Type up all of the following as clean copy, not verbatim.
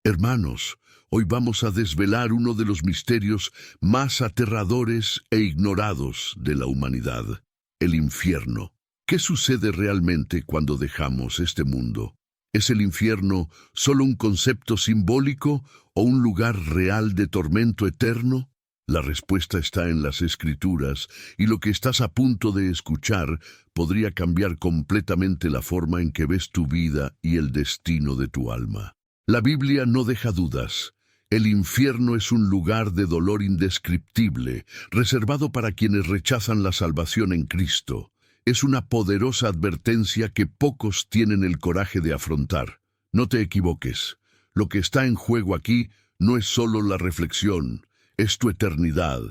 Hermanos, hoy vamos a desvelar uno de los misterios más aterradores e ignorados de la humanidad, el infierno. ¿Qué sucede realmente cuando dejamos este mundo? ¿Es el infierno solo un concepto simbólico o un lugar real de tormento eterno? La respuesta está en las Escrituras, y lo que estás a punto de escuchar podría cambiar completamente la forma en que ves tu vida y el destino de tu alma. La Biblia no deja dudas. El infierno es un lugar de dolor indescriptible, reservado para quienes rechazan la salvación en Cristo. Es una poderosa advertencia que pocos tienen el coraje de afrontar. No te equivoques. Lo que está en juego aquí no es solo la reflexión, es tu eternidad.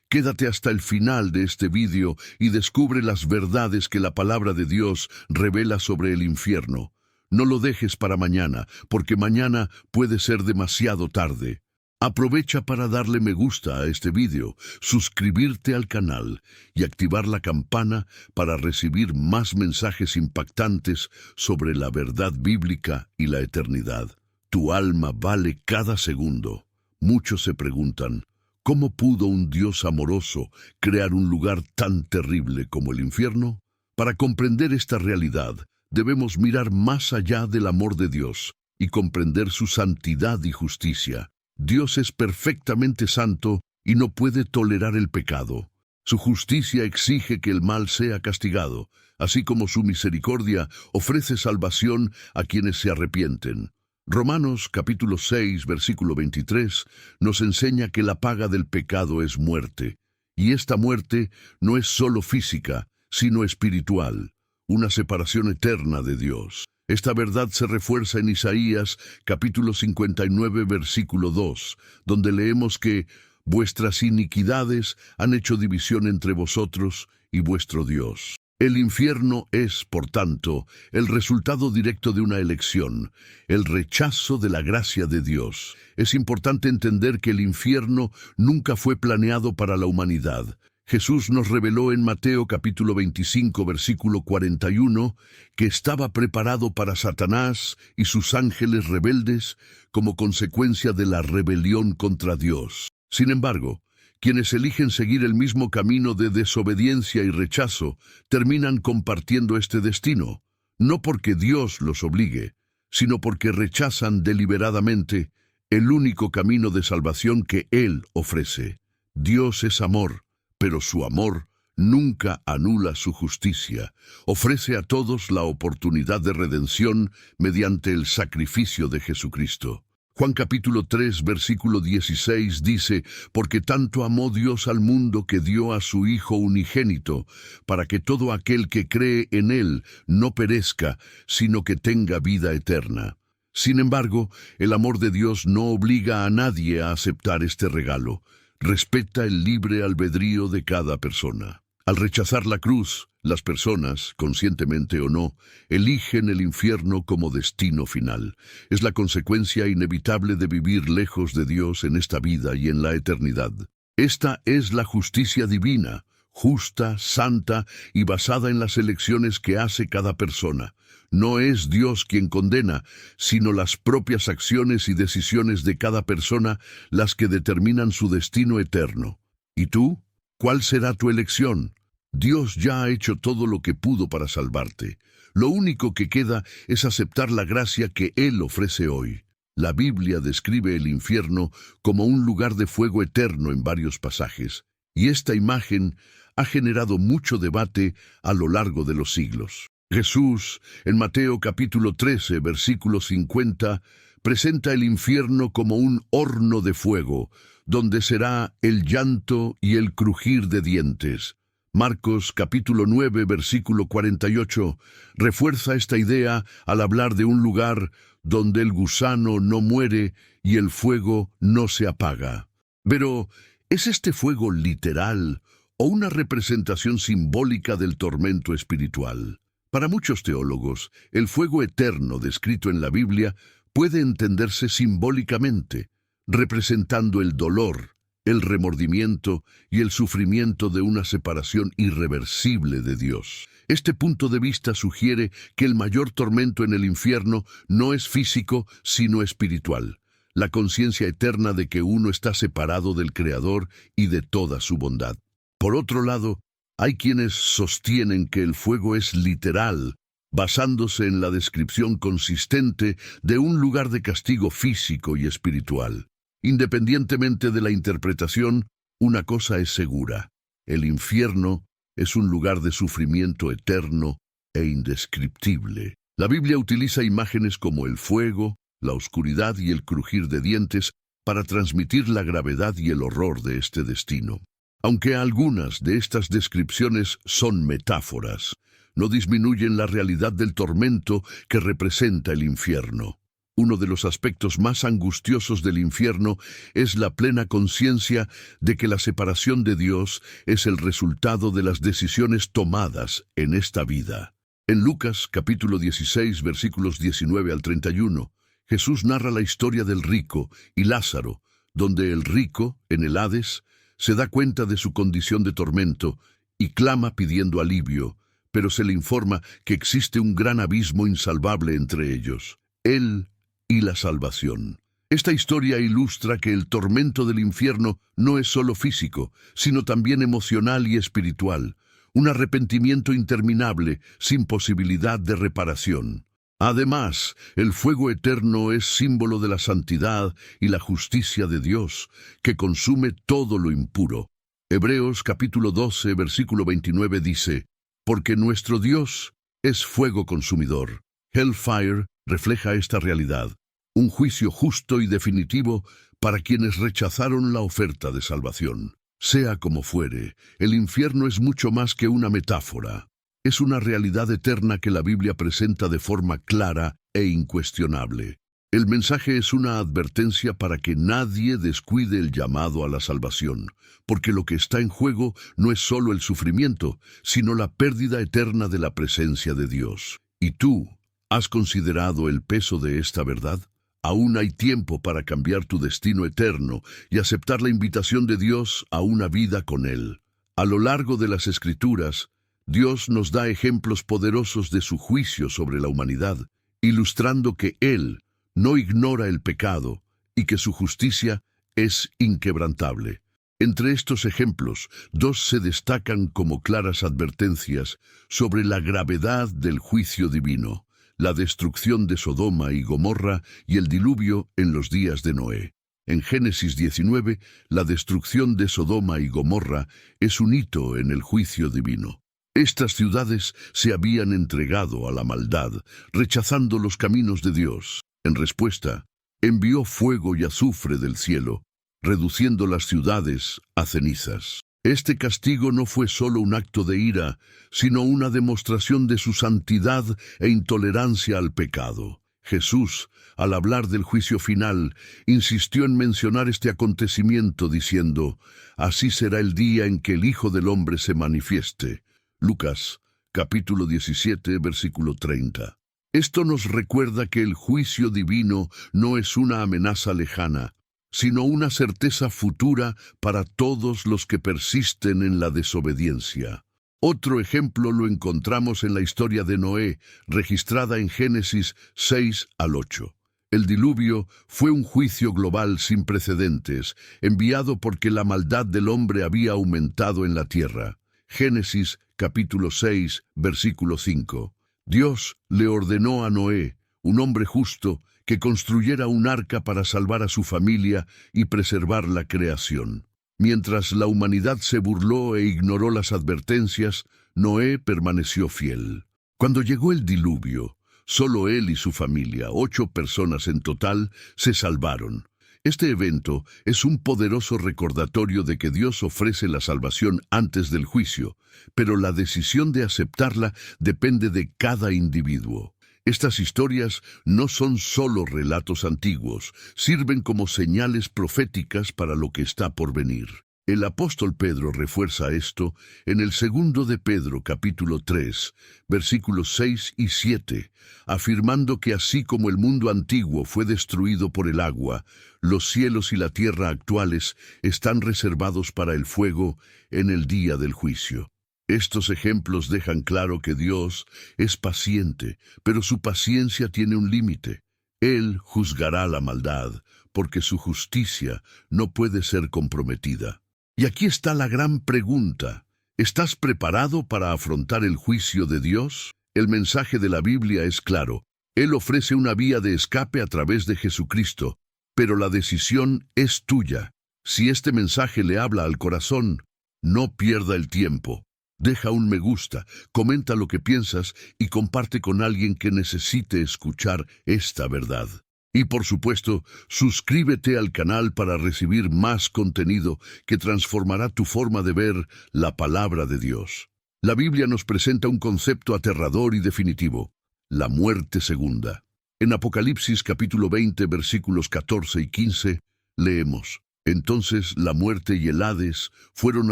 Quédate hasta el final de este vídeo y descubre las verdades que la palabra de Dios revela sobre el infierno. No lo dejes para mañana, porque mañana puede ser demasiado tarde. Aprovecha para darle me gusta a este vídeo, suscribirte al canal y activar la campana para recibir más mensajes impactantes sobre la verdad bíblica y la eternidad. Tu alma vale cada segundo. Muchos se preguntan, ¿cómo pudo un Dios amoroso crear un lugar tan terrible como el infierno? Para comprender esta realidad, debemos mirar más allá del amor de Dios y comprender su santidad y justicia. Dios es perfectamente santo y no puede tolerar el pecado. Su justicia exige que el mal sea castigado, así como su misericordia ofrece salvación a quienes se arrepienten. Romanos capítulo 6, versículo 23, nos enseña que la paga del pecado es muerte, y esta muerte no es solo física, sino espiritual, una separación eterna de Dios. Esta verdad se refuerza en Isaías capítulo 59, versículo 2, donde leemos que vuestras iniquidades han hecho división entre vosotros y vuestro Dios. El infierno es, por tanto, el resultado directo de una elección, el rechazo de la gracia de Dios. Es importante entender que el infierno nunca fue planeado para la humanidad. Jesús nos reveló en Mateo capítulo 25, versículo 41, que estaba preparado para Satanás y sus ángeles rebeldes como consecuencia de la rebelión contra Dios. Sin embargo, quienes eligen seguir el mismo camino de desobediencia y rechazo terminan compartiendo este destino, no porque Dios los obligue, sino porque rechazan deliberadamente el único camino de salvación que Él ofrece. Dios es amor, pero su amor nunca anula su justicia. Ofrece a todos la oportunidad de redención mediante el sacrificio de Jesucristo. Juan capítulo 3, versículo 16 dice, porque tanto amó Dios al mundo que dio a su Hijo unigénito, para que todo aquel que cree en Él no perezca, sino que tenga vida eterna. Sin embargo, el amor de Dios no obliga a nadie a aceptar este regalo. Respeta el libre albedrío de cada persona. Al rechazar la cruz, las personas, conscientemente o no, eligen el infierno como destino final. Es la consecuencia inevitable de vivir lejos de Dios en esta vida y en la eternidad. Esta es la justicia divina, justa, santa y basada en las elecciones que hace cada persona. No es Dios quien condena, sino las propias acciones y decisiones de cada persona las que determinan su destino eterno. ¿Y tú? ¿Cuál será tu elección? Dios ya ha hecho todo lo que pudo para salvarte. Lo único que queda es aceptar la gracia que Él ofrece hoy. La Biblia describe el infierno como un lugar de fuego eterno en varios pasajes, y esta imagen ha generado mucho debate a lo largo de los siglos. Jesús, en Mateo capítulo 13, versículo 50, presenta el infierno como un horno de fuego, donde será el llanto y el crujir de dientes. Marcos capítulo 9, versículo 48, refuerza esta idea al hablar de un lugar donde el gusano no muere y el fuego no se apaga. Pero, ¿es este fuego literal o una representación simbólica del tormento espiritual? Para muchos teólogos, el fuego eterno descrito en la Biblia puede entenderse simbólicamente, representando el dolor, el remordimiento y el sufrimiento de una separación irreversible de Dios. Este punto de vista sugiere que el mayor tormento en el infierno no es físico, sino espiritual. la conciencia eterna de que uno está separado del Creador y de toda su bondad. Por otro lado, hay quienes sostienen que el fuego es literal, basándose en la descripción consistente de un lugar de castigo físico y espiritual. Independientemente de la interpretación, una cosa es segura: el infierno es un lugar de sufrimiento eterno e indescriptible. La Biblia utiliza imágenes como el fuego, la oscuridad y el crujir de dientes para transmitir la gravedad y el horror de este destino. Aunque algunas de estas descripciones son metáforas, no disminuyen la realidad del tormento que representa el infierno. Uno de los aspectos más angustiosos del infierno es la plena conciencia de que la separación de Dios es el resultado de las decisiones tomadas en esta vida. En Lucas capítulo 16, versículos 19 al 31, Jesús narra la historia del rico y Lázaro, donde el rico, en el Hades, se da cuenta de su condición de tormento y clama pidiendo alivio, pero se le informa que existe un gran abismo insalvable entre ellos, él y la salvación. Esta historia ilustra que el tormento del infierno no es solo físico, sino también emocional y espiritual, un arrepentimiento interminable sin posibilidad de reparación. Además, el fuego eterno es símbolo de la santidad y la justicia de Dios, que consume todo lo impuro. Hebreos capítulo 12, versículo 29 dice: «Porque nuestro Dios es fuego consumidor». Hellfire refleja esta realidad, un juicio justo y definitivo para quienes rechazaron la oferta de salvación. Sea como fuere, el infierno es mucho más que una metáfora. Es una realidad eterna que la Biblia presenta de forma clara e incuestionable. El mensaje es una advertencia para que nadie descuide el llamado a la salvación, porque lo que está en juego no es solo el sufrimiento, sino la pérdida eterna de la presencia de Dios. ¿Y tú, has considerado el peso de esta verdad? Aún hay tiempo para cambiar tu destino eterno y aceptar la invitación de Dios a una vida con Él. A lo largo de las Escrituras, Dios nos da ejemplos poderosos de su juicio sobre la humanidad, ilustrando que Él no ignora el pecado y que su justicia es inquebrantable. Entre estos ejemplos, dos se destacan como claras advertencias sobre la gravedad del juicio divino: la destrucción de Sodoma y Gomorra y el diluvio en los días de Noé. En Génesis 19, la destrucción de Sodoma y Gomorra es un hito en el juicio divino. Estas ciudades se habían entregado a la maldad, rechazando los caminos de Dios. En respuesta, envió fuego y azufre del cielo, reduciendo las ciudades a cenizas. Este castigo no fue solo un acto de ira, sino una demostración de su santidad e intolerancia al pecado. Jesús, al hablar del juicio final, insistió en mencionar este acontecimiento diciendo: «Así será el día en que el Hijo del Hombre se manifieste». Lucas, capítulo 17, versículo 30. Esto nos recuerda que el juicio divino no es una amenaza lejana, sino una certeza futura para todos los que persisten en la desobediencia. Otro ejemplo lo encontramos en la historia de Noé, registrada en Génesis 6 al 8. El diluvio fue un juicio global sin precedentes, enviado porque la maldad del hombre había aumentado en la tierra. Génesis capítulo 6, versículo 5. Dios le ordenó a Noé, un hombre justo, que construyera un arca para salvar a su familia y preservar la creación. Mientras la humanidad se burló e ignoró las advertencias, Noé permaneció fiel. Cuando llegó el diluvio, solo él y su familia, 8 personas en total, se salvaron. Este evento es un poderoso recordatorio de que Dios ofrece la salvación antes del juicio, pero la decisión de aceptarla depende de cada individuo. Estas historias no son solo relatos antiguos, sirven como señales proféticas para lo que está por venir. El apóstol Pedro refuerza esto en el 2 de Pedro capítulo 3, versículos 6 y 7, afirmando que así como el mundo antiguo fue destruido por el agua, los cielos y la tierra actuales están reservados para el fuego en el día del juicio. Estos ejemplos dejan claro que Dios es paciente, pero su paciencia tiene un límite. Él juzgará la maldad, porque su justicia no puede ser comprometida. Y aquí está la gran pregunta. ¿Estás preparado para afrontar el juicio de Dios? El mensaje de la Biblia es claro. Él ofrece una vía de escape a través de Jesucristo, pero la decisión es tuya. Si este mensaje le habla al corazón, no pierda el tiempo. Deja un me gusta, comenta lo que piensas y comparte con alguien que necesite escuchar esta verdad. Y por supuesto, suscríbete al canal para recibir más contenido que transformará tu forma de ver la palabra de Dios. La Biblia nos presenta un concepto aterrador y definitivo: la muerte segunda. En Apocalipsis capítulo 20, versículos 14 y 15, leemos: Entonces la muerte y el Hades fueron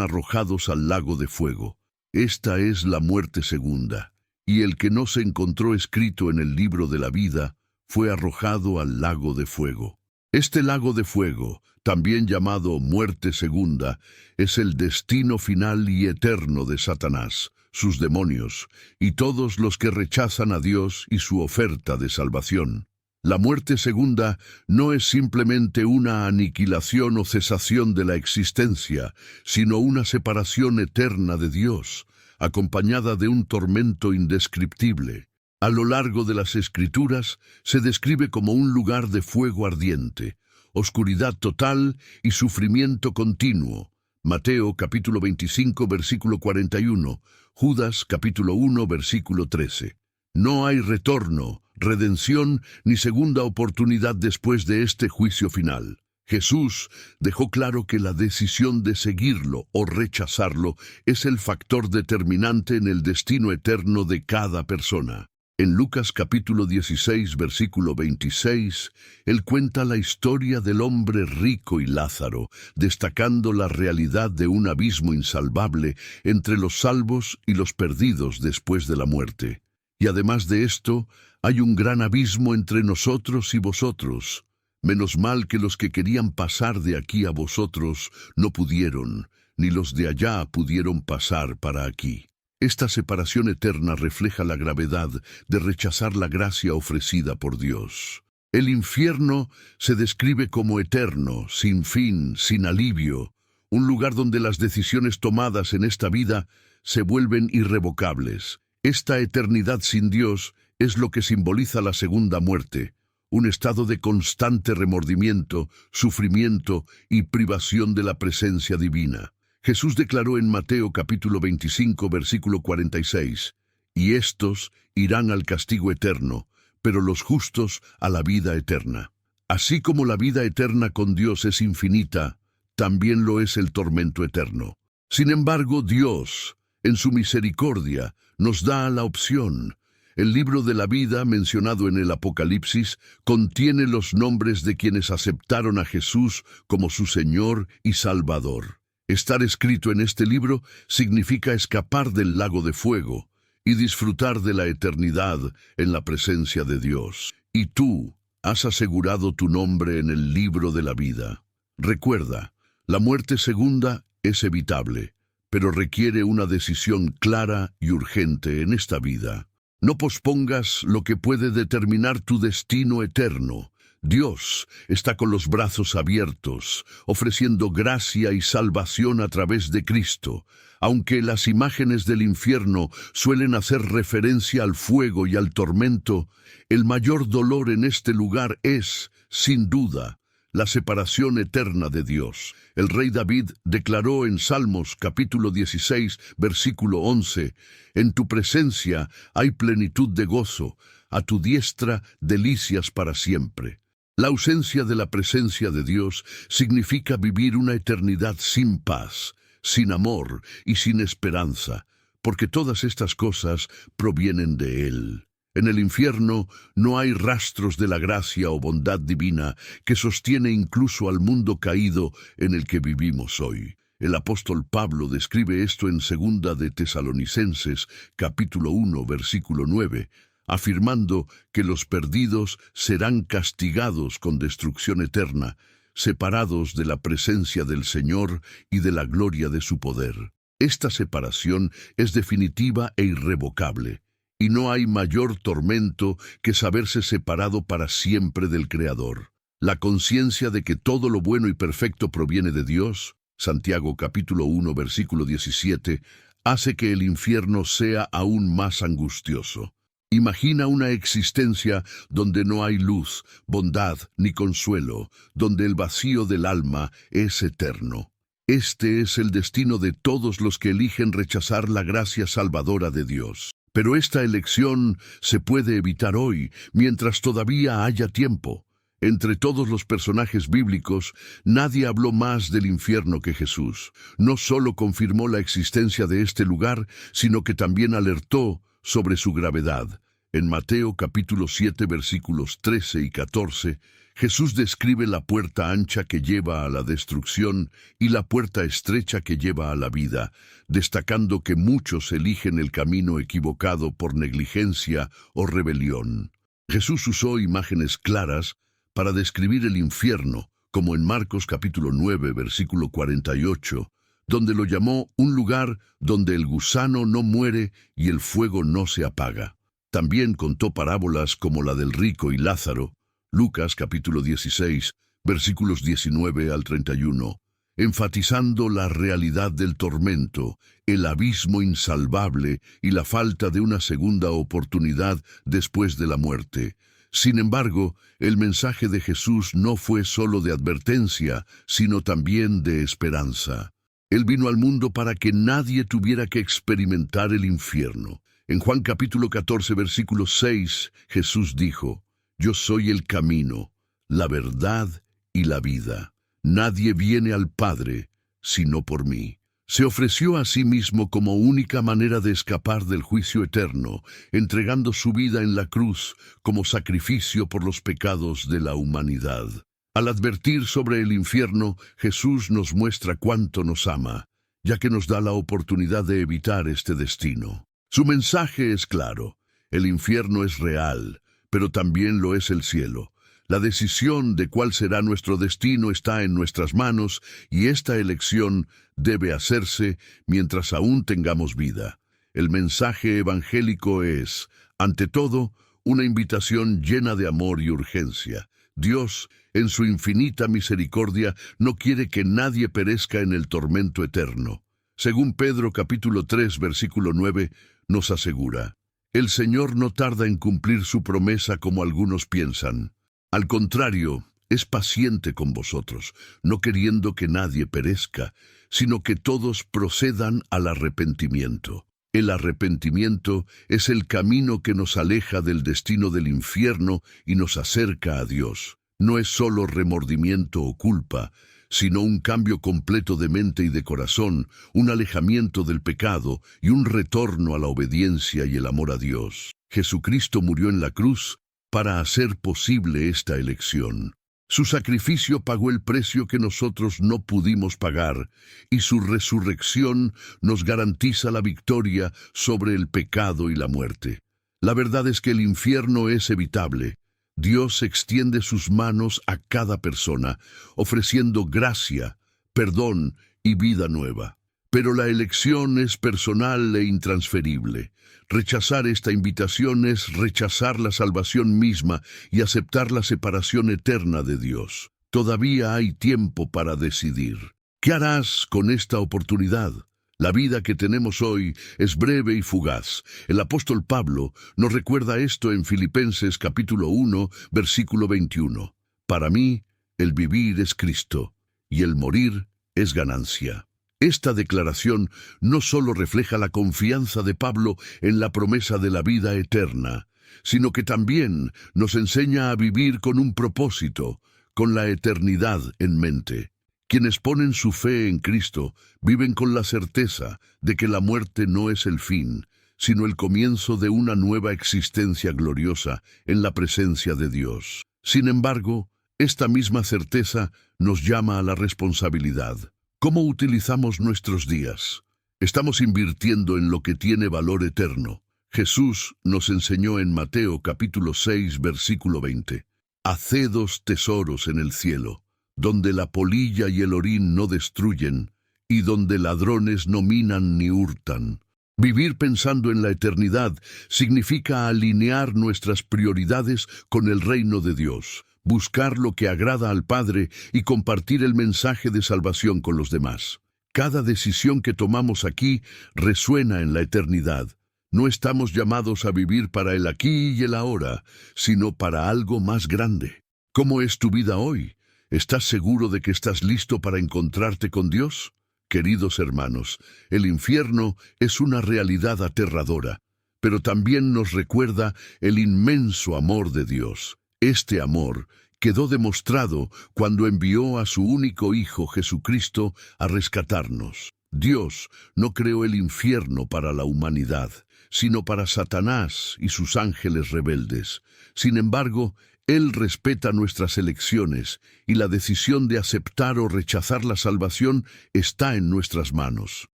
arrojados al lago de fuego. Esta es la muerte segunda, y el que no se encontró escrito en el libro de la vida fue arrojado al lago de fuego. Este lago de fuego, también llamado muerte segunda, es el destino final y eterno de Satanás, sus demonios, y todos los que rechazan a Dios y su oferta de salvación. La muerte segunda no es simplemente una aniquilación o cesación de la existencia, sino una separación eterna de Dios, acompañada de un tormento indescriptible. A lo largo de las Escrituras se describe como un lugar de fuego ardiente, oscuridad total y sufrimiento continuo. Mateo capítulo 25, versículo 41, Judas capítulo 1, versículo 13. No hay retorno, redención ni segunda oportunidad después de este juicio final. Jesús dejó claro que la decisión de seguirlo o rechazarlo es el factor determinante en el destino eterno de cada persona. En Lucas capítulo 16, versículo 26, él cuenta la historia del hombre rico y Lázaro, destacando la realidad de un abismo insalvable entre los salvos y los perdidos después de la muerte. Y además de esto, hay un gran abismo entre nosotros y vosotros. Menos mal que los que querían pasar de aquí a vosotros no pudieron, ni los de allá pudieron pasar para aquí. Esta separación eterna refleja la gravedad de rechazar la gracia ofrecida por Dios. El infierno se describe como eterno, sin fin, sin alivio, un lugar donde las decisiones tomadas en esta vida se vuelven irrevocables. Esta eternidad sin Dios es lo que simboliza la segunda muerte, un estado de constante remordimiento, sufrimiento y privación de la presencia divina. Jesús declaró en Mateo capítulo 25, versículo 46, «Y estos irán al castigo eterno, pero los justos a la vida eterna». Así como la vida eterna con Dios es infinita, también lo es el tormento eterno. Sin embargo, Dios, en su misericordia, nos da la opción. El libro de la vida, mencionado en el Apocalipsis, contiene los nombres de quienes aceptaron a Jesús como su Señor y Salvador. Estar escrito en este libro significa escapar del lago de fuego y disfrutar de la eternidad en la presencia de Dios. Y tú has asegurado tu nombre en el libro de la vida. Recuerda, la muerte segunda es evitable, pero requiere una decisión clara y urgente en esta vida. No pospongas lo que puede determinar tu destino eterno. Dios está con los brazos abiertos, ofreciendo gracia y salvación a través de Cristo. Aunque las imágenes del infierno suelen hacer referencia al fuego y al tormento, el mayor dolor en este lugar es, sin duda, la separación eterna de Dios. El rey David declaró en Salmos capítulo 16, versículo 11, «En tu presencia hay plenitud de gozo, a tu diestra delicias para siempre». La ausencia de la presencia de Dios significa vivir una eternidad sin paz, sin amor y sin esperanza, porque todas estas cosas provienen de Él. En el infierno no hay rastros de la gracia o bondad divina que sostiene incluso al mundo caído en el que vivimos hoy. El apóstol Pablo describe esto en 2 de Tesalonicenses, capítulo 1, versículo 9, afirmando que los perdidos serán castigados con destrucción eterna, separados de la presencia del Señor y de la gloria de su poder. Esta separación es definitiva e irrevocable, y no hay mayor tormento que saberse separado para siempre del Creador. La conciencia de que todo lo bueno y perfecto proviene de Dios, Santiago capítulo 1, versículo 17, hace que el infierno sea aún más angustioso. Imagina una existencia donde no hay luz, bondad ni consuelo, donde el vacío del alma es eterno. Este es el destino de todos los que eligen rechazar la gracia salvadora de Dios. Pero esta elección se puede evitar hoy, mientras todavía haya tiempo. Entre todos los personajes bíblicos, nadie habló más del infierno que Jesús. No solo confirmó la existencia de este lugar, sino que también alertó sobre su gravedad. En Mateo capítulo 7, versículos 13 y 14, Jesús describe la puerta ancha que lleva a la destrucción y la puerta estrecha que lleva a la vida, destacando que muchos eligen el camino equivocado por negligencia o rebelión. Jesús usó imágenes claras para describir el infierno, como en Marcos capítulo 9, versículo 48, donde lo llamó un lugar donde el gusano no muere y el fuego no se apaga. También contó parábolas como la del rico y Lázaro, Lucas capítulo 16, versículos 19 al 31, enfatizando la realidad del tormento, el abismo insalvable y la falta de una segunda oportunidad después de la muerte. Sin embargo, el mensaje de Jesús no fue solo de advertencia, sino también de esperanza. Él vino al mundo para que nadie tuviera que experimentar el infierno. En Juan capítulo 14, versículo 6, Jesús dijo: Yo soy el camino, la verdad y la vida. Nadie viene al Padre sino por mí. Se ofreció a sí mismo como única manera de escapar del juicio eterno, entregando su vida en la cruz como sacrificio por los pecados de la humanidad. Al advertir sobre el infierno, Jesús nos muestra cuánto nos ama, ya que nos da la oportunidad de evitar este destino. Su mensaje es claro: el infierno es real, pero también lo es el cielo. La decisión de cuál será nuestro destino está en nuestras manos, y esta elección debe hacerse mientras aún tengamos vida. El mensaje evangélico es, ante todo, una invitación llena de amor y urgencia. Dios, en su infinita misericordia, no quiere que nadie perezca en el tormento eterno. Según Pedro capítulo 3, versículo 9, nos asegura: el Señor no tarda en cumplir su promesa como algunos piensan. Al contrario, es paciente con vosotros, no queriendo que nadie perezca, sino que todos procedan al arrepentimiento. El arrepentimiento es el camino que nos aleja del destino del infierno y nos acerca a Dios. No es solo remordimiento o culpa, sino un cambio completo de mente y de corazón, un alejamiento del pecado y un retorno a la obediencia y el amor a Dios. Jesucristo murió en la cruz para hacer posible esta elección. Su sacrificio pagó el precio que nosotros no pudimos pagar, y su resurrección nos garantiza la victoria sobre el pecado y la muerte. La verdad es que el infierno es evitable. Dios extiende sus manos a cada persona, ofreciendo gracia, perdón y vida nueva. Pero la elección es personal e intransferible. Rechazar esta invitación es rechazar la salvación misma y aceptar la separación eterna de Dios. Todavía hay tiempo para decidir. ¿Qué harás con esta oportunidad? La vida que tenemos hoy es breve y fugaz. El apóstol Pablo nos recuerda esto en Filipenses capítulo 1, versículo 21. Para mí, el vivir es Cristo, y el morir es ganancia. Esta declaración no solo refleja la confianza de Pablo en la promesa de la vida eterna, sino que también nos enseña a vivir con un propósito, con la eternidad en mente. Quienes ponen su fe en Cristo viven con la certeza de que la muerte no es el fin, sino el comienzo de una nueva existencia gloriosa en la presencia de Dios. Sin embargo, esta misma certeza nos llama a la responsabilidad. ¿Cómo utilizamos nuestros días? Estamos invirtiendo en lo que tiene valor eterno. Jesús nos enseñó en Mateo capítulo 6, versículo 20. Hacedos tesoros en el cielo, donde la polilla y el orín no destruyen, y donde ladrones no minan ni hurtan. Vivir pensando en la eternidad significa alinear nuestras prioridades con el reino de Dios. buscar lo que agrada al Padre y compartir el mensaje de salvación con los demás. Cada decisión que tomamos aquí resuena en la eternidad. No estamos llamados a vivir para el aquí y el ahora, sino para algo más grande. ¿Cómo es tu vida hoy? ¿Estás seguro de que estás listo para encontrarte con Dios? Queridos hermanos, el infierno es una realidad aterradora, pero también nos recuerda el inmenso amor de Dios. Este amor quedó demostrado cuando envió a su único Hijo Jesucristo a rescatarnos. Dios no creó el infierno para la humanidad, sino para Satanás y sus ángeles rebeldes. Sin embargo, Él respeta nuestras elecciones y la decisión de aceptar o rechazar la salvación está en nuestras manos.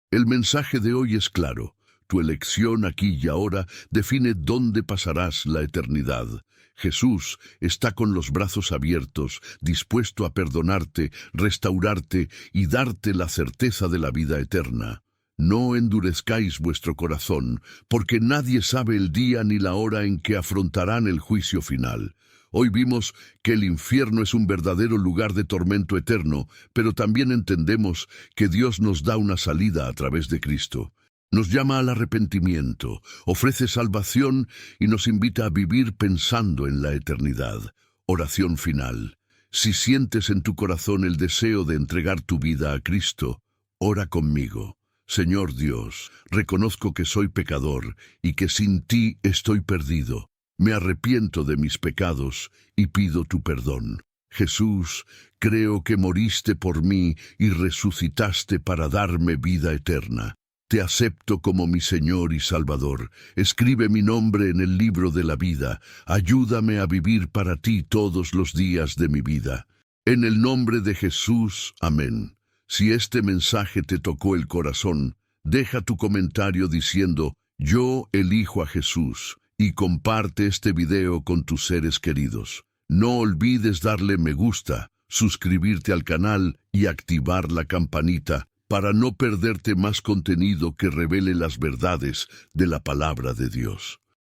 El mensaje de hoy es claro. Tu elección aquí y ahora define dónde pasarás la eternidad. Jesús está con los brazos abiertos, dispuesto a perdonarte, restaurarte y darte la certeza de la vida eterna. No endurezcáis vuestro corazón, porque nadie sabe el día ni la hora en que afrontarán el juicio final. Hoy vimos que el infierno es un verdadero lugar de tormento eterno, pero también entendemos que Dios nos da una salida a través de Cristo. Nos llama al arrepentimiento, ofrece salvación y nos invita a vivir pensando en la eternidad. Oración final. Si sientes en tu corazón el deseo de entregar tu vida a Cristo, ora conmigo. Señor Dios, reconozco que soy pecador y que sin ti estoy perdido. Me arrepiento de mis pecados y pido tu perdón. Jesús, creo que moriste por mí y resucitaste para darme vida eterna. Te acepto como mi Señor y Salvador. Escribe mi nombre en el libro de la vida. Ayúdame a vivir para ti todos los días de mi vida. En el nombre de Jesús, amén. Si este mensaje te tocó el corazón, deja tu comentario diciendo, yo elijo a Jesús, y comparte este video con tus seres queridos. No olvides darle me gusta, suscribirte al canal y activar la campanita para no perderte más contenido que revele las verdades de la palabra de Dios.